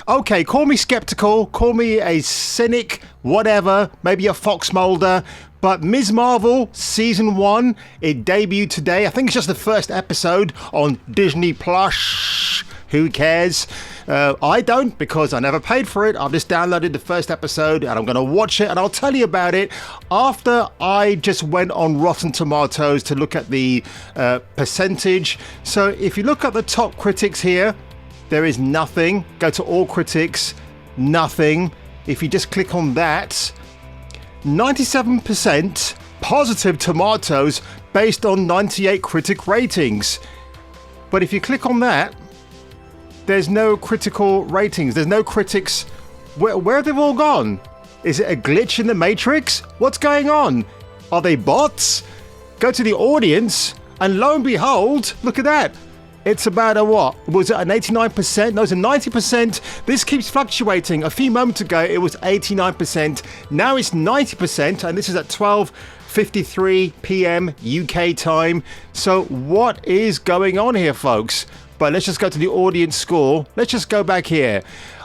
Okay, call me skeptical, call me a cynic, whatever, maybe a fox molder, but Ms. Marvel Season 1, it debuted today. I think it's just the first episode on Disney Plus. Who cares? I don't, because I never paid for it. I've just downloaded the first episode and I'm going to watch it, and I'll tell you about it after I just went on Rotten Tomatoes to look at the percentage. So if you look at the top critics here, there is nothing. Go to all critics, nothing. If you just click on that, 97% positive tomatoes based on 98 critic ratings. But if you click on that, there's no critical ratings. There's no critics. Where have they all gone? Is it a glitch in the matrix? What's going on? Are they bots? Go to the audience and lo and behold, look at that. It's about a what? Was it an 89%? No, it's a 90%. This keeps fluctuating. A few moments ago, it was 89%. Now it's 90%, and this is at 12:53 p.m. UK time. So what is going on here, folks? But let's just go to the audience score. Let's just go back here.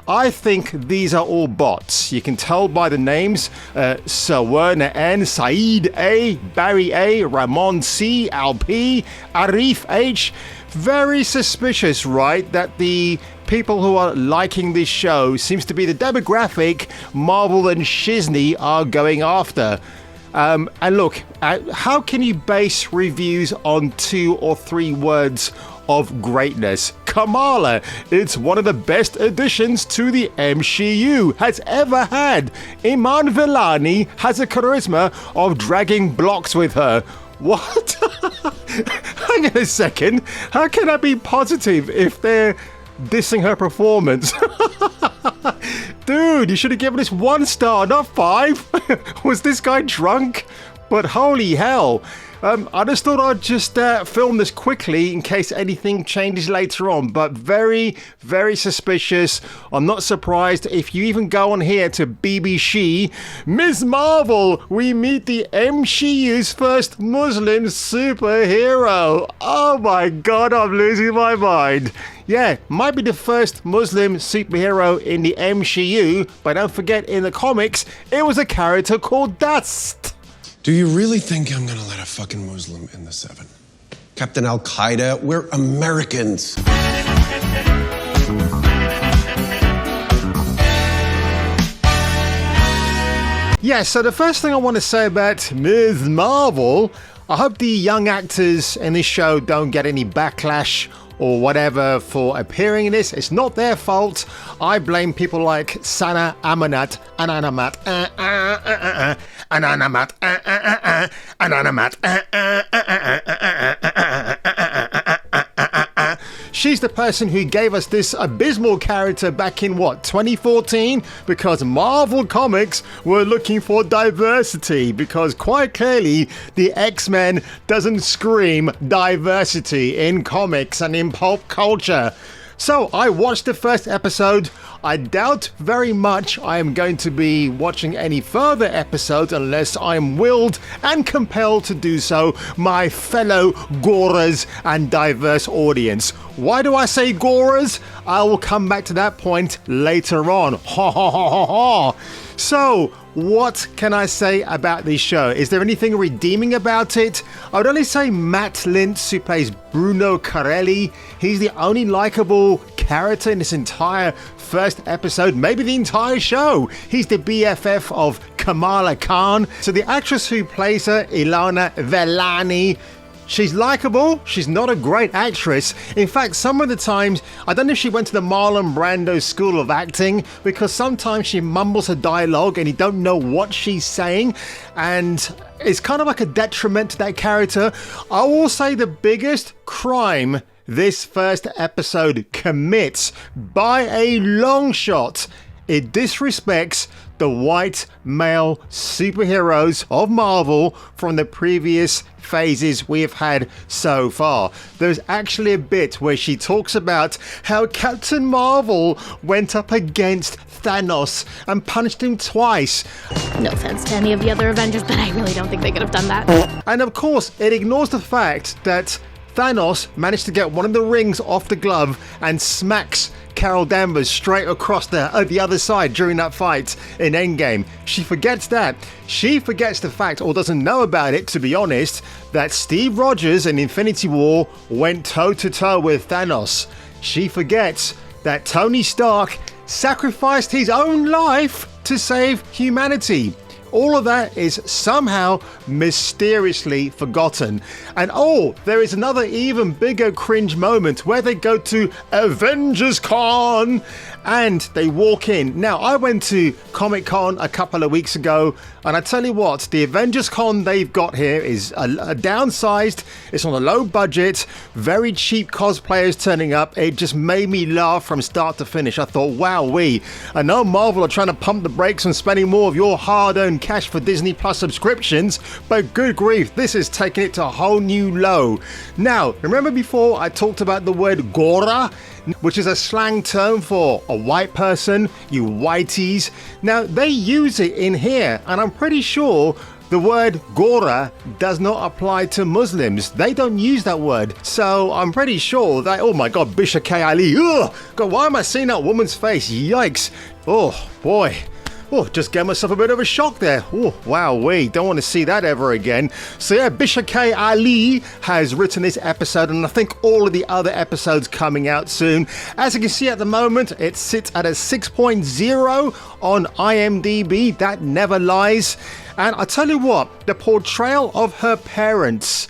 I think these are all bots. You can tell by the names. Sawerna N, Saeed A, Barry A, Ramon C, Al P, Arif H. Very suspicious, right? That the people who are liking this show seems to be the demographic Marvel and Shizney are going after. And look, how can you base reviews on 2 or 3 words of greatness? Kamala, it's one of the best additions to the MCU has ever had. Iman Vellani has a charisma of dragging blocks with her. What? Hang on a second. How can I be positive if they're dissing her performance? Dude, you should have given this 1 star, not 5. Was this guy drunk? But holy hell. I just thought I'd just film this quickly in case anything changes later on, but very, very suspicious. I'm not surprised if you even go on here to BBC. Ms. Marvel, we meet the MCU's first Muslim superhero. Oh my god, I'm losing my mind. Yeah, might be the first Muslim superhero in the MCU, but don't forget, in the comics, it was a character called Dust. Do you really think I'm gonna let a fucking Muslim in the 7? Captain Al-Qaeda, we're Americans. Yeah, so the first thing I want to say about Ms. Marvel, I hope the young actors in this show don't get any backlash or whatever for appearing in this. It's not their fault. I blame people like Sana Amanat, Ananamat, Ananamat, Ananamat. She's the person who gave us this abysmal character back in, 2014? Because Marvel Comics were looking for diversity, because quite clearly the X-Men doesn't scream diversity in comics and in pulp culture. So I watched the first episode. I doubt very much I am going to be watching any further episodes unless I'm willed and compelled to do so, my fellow Goras and diverse audience. Why do I say Goras? I will come back to that point later on. Ha ha ha ha ha. So, what can I say about this show? Is there anything redeeming about it? I would only say Matt Lintz, who plays Bruno Carelli. He's the only likable character in this entire first episode, maybe the entire show. He's the BFF of Kamala Khan. So the actress who plays her, Ilana Vellani, she's likable. She's not a great actress. In fact, some of the times, I don't know if she went to the Marlon Brando School of Acting, because sometimes she mumbles her dialogue and you don't know what she's saying. And it's kind of like a detriment to that character. I will say the biggest crime this first episode commits, by a long shot, it disrespects the white male superheroes of Marvel from the previous phases we have had so far. There's actually a bit where she talks about how Captain Marvel went up against Thanos and punched him twice. No offense to any of the other Avengers, but I really don't think they could have done that. And of course, it ignores the fact that Thanos managed to get one of the rings off the glove and smacks Carol Danvers straight across the other side during that fight in Endgame. She forgets that. She forgets the fact, or doesn't know about it, to be honest, that Steve Rogers in Infinity War went toe-to-toe with Thanos. She forgets that Tony Stark sacrificed his own life to save humanity. All of that is somehow mysteriously forgotten. And oh, there is another even bigger cringe moment where they go to Avengers Con and they walk in. Now, I went to Comic Con a couple of weeks ago, and I tell you what, the Avengers Con they've got here is a downsized, it's on a low budget, very cheap cosplayers turning up. It just made me laugh from start to finish. I thought, wowee, I know Marvel are trying to pump the brakes on spending more of your hard-earned cash for Disney Plus subscriptions, but good grief, this is taking it to a whole new low. Now, remember before I talked about the word Gora, which is a slang term for a white person, you whiteys. Now, they use it in here, and I'm pretty sure the word Gora does not apply to Muslims. They don't use that word. So I'm pretty sure that, oh my God, Bisha K. Ali. Ugh, God, why am I seeing that woman's face? Yikes. Oh, boy. Oh, just gave myself a bit of a shock there. Oh, wow, we don't want to see that ever again. So yeah, Bisha K. Ali has written this episode, and I think all of the other episodes coming out soon. As you can see at the moment, it sits at a 6.0 on IMDb. That never lies. And I tell you what, the portrayal of her parents,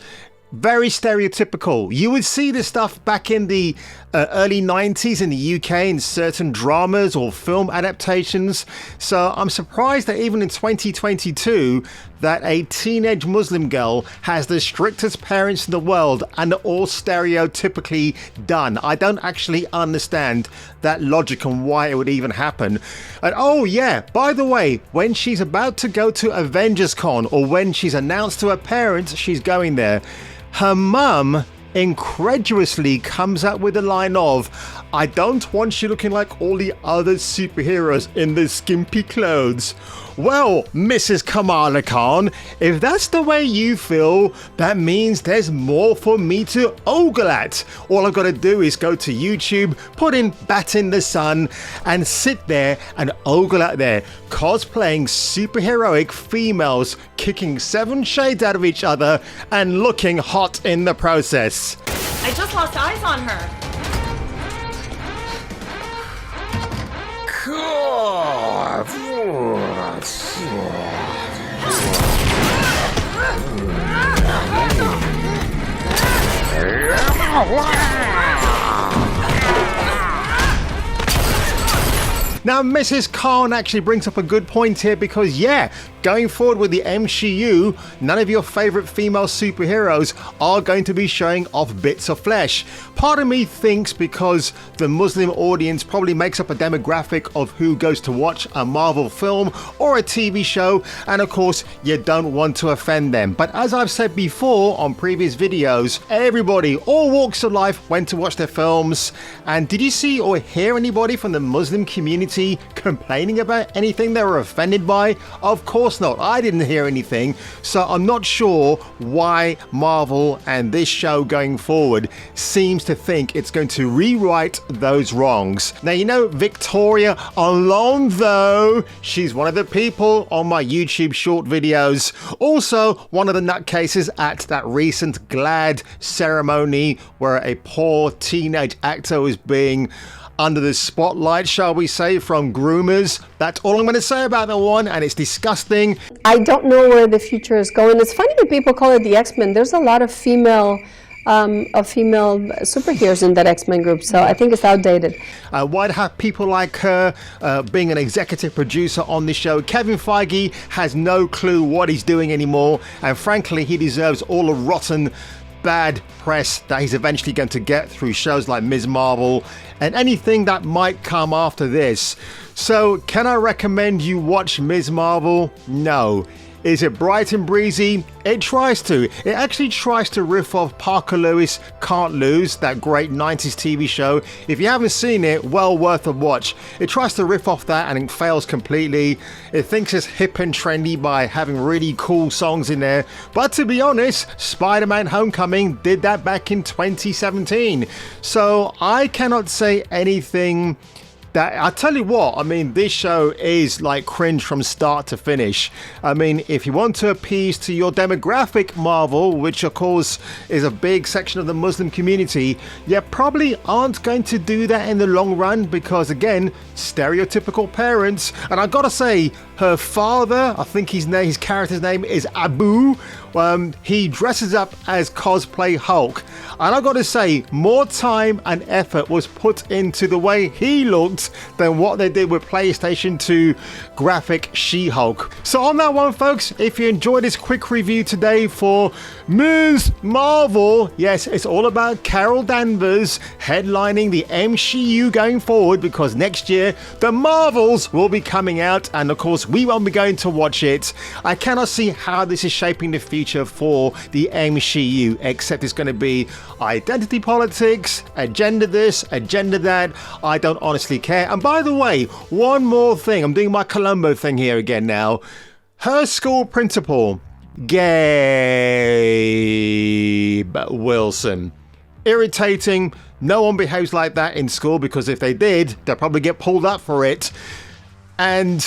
very stereotypical. You would see this stuff back in the early 90s in the UK in certain dramas or film adaptations. So I'm surprised that even in 2022 that a teenage Muslim girl has the strictest parents in the world and all stereotypically done. I don't actually understand that logic and why it would even happen. And oh yeah, by the way, when she's about to go to Avengers Con, or when she's announced to her parents she's going there, her mum incredulously comes out with the line of, "I don't want you looking like all the other superheroes in the skimpy clothes." Well, Mrs. Kamala Khan, if that's the way you feel, that means there's more for me to ogle at. All I've got to do is go to YouTube, put in Bat in the Sun, and sit there and ogle at there, cosplaying superheroic females, kicking 7 shades out of each other, and looking hot in the process. I just lost eyes on her. Now, Mrs. Khan actually brings up a good point here because, yeah, going forward with the MCU, none of your favorite female superheroes are going to be showing off bits of flesh. Part of me thinks because the Muslim audience probably makes up a demographic of who goes to watch a Marvel film or a TV show, and of course, you don't want to offend them. But as I've said before on previous videos, everybody, all walks of life, went to watch their films. And did you see or hear anybody from the Muslim community complaining about anything they were offended by? Of course not. I didn't hear anything, so I'm not sure why Marvel and this show going forward seems to think it's going to rewrite those wrongs. Now, you know Victoria Alonso, she's one of the people on my YouTube short videos, also one of the nutcases at that recent GLAAD ceremony where a poor teenage actor was being under the spotlight, shall we say, from groomers. That's all I'm going to say about that one, and it's disgusting. I don't know where the future is going. It's funny that people call it the X-Men. There's a lot of female superheroes in that X-Men group, so I think it's outdated. Why'd have people like her being an executive producer on the show? Kevin Feige has no clue what he's doing anymore, and frankly, he deserves all the rotten bad press that he's eventually going to get through shows like Ms. Marvel and anything that might come after this. So, can I recommend you watch Ms. Marvel? No. Is it bright and breezy? It tries to. It actually tries to riff off Parker Lewis' Can't Lose, that great 90s TV show. If you haven't seen it, well worth a watch. It tries to riff off that and it fails completely. It thinks it's hip and trendy by having really cool songs in there. But to be honest, Spider-Man Homecoming did that back in 2017. So I cannot say anything that, I tell you what, I mean, this show is like cringe from start to finish. I mean, if you want to appease to your demographic, Marvel, which of course is a big section of the Muslim community, you probably aren't going to do that in the long run because, again, stereotypical parents. And I gotta say, her father, I think his character's name is Abu. He dresses up as cosplay Hulk. And I gotta say, more time and effort was put into the way he looked than what they did with PlayStation 2 graphic She-Hulk. So on that one, folks, if you enjoyed this quick review today for Ms. Marvel, yes, it's all about Carol Danvers headlining the MCU going forward because next year the Marvels will be coming out and of course we won't be going to watch it. I cannot see how this is shaping the future for the MCU, except it's going to be identity politics, agenda this, agenda that. I don't honestly care. And by the way, one more thing. I'm doing my Columbo thing here again now. Her school principal, Gabe Wilson. Irritating. No one behaves like that in school because if they did, they'll probably get pulled up for it. And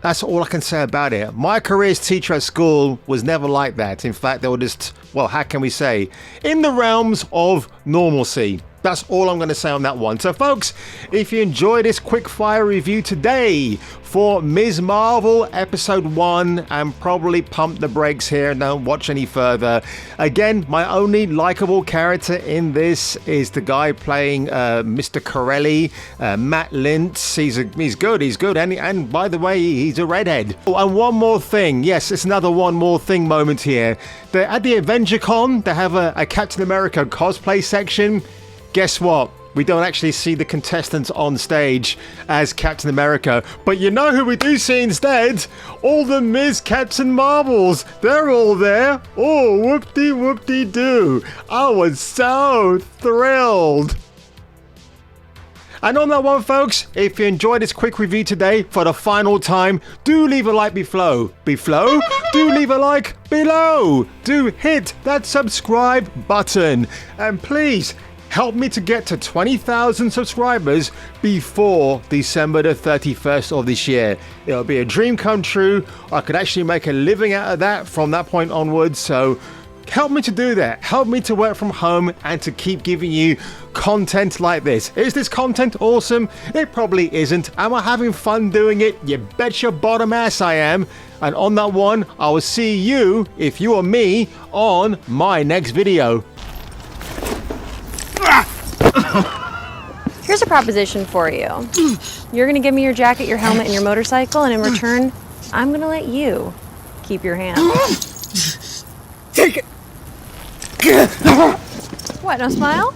that's all I can say about it. My career as teacher at school was never like that. In fact, they were just, well, how can we say, in the realms of normalcy. That's all I'm going to say on that one. So, folks, if you enjoyed this quick fire review today for Ms. Marvel Episode 1 and probably pump the brakes here and don't watch any further. Again, my only likable character in this is the guy playing Mr. Corelli, Matt Lintz. He's good. And by the way, he's a redhead. Oh, and one more thing. Yes, it's another one more thing moment here. At the AvengerCon, they have a Captain America cosplay section. Guess what? We don't actually see the contestants on stage as Captain America. But you know who we do see instead? All the Ms. Captain Marvels. They're all there. Oh, whoop-de-whoop-de-doo. I was so thrilled. And on that one, folks, if you enjoyed this quick review today for the final time, do leave a like below. Do leave a like below. Do hit that subscribe button. And please, help me to get to 20,000 subscribers before December the 31st of this year. It'll be a dream come true. I could actually make a living out of that from that point onwards. So help me to do that. Help me to work from home and to keep giving you content like this. Is this content awesome? It probably isn't. Am I having fun doing it? You bet your bottom ass I am. And on that one, I will see you, if you are me, on my next video. Here's a proposition for you. You're gonna give me your jacket, your helmet, and your motorcycle, and in return, I'm gonna let you keep your hand. Take it! What, no smile?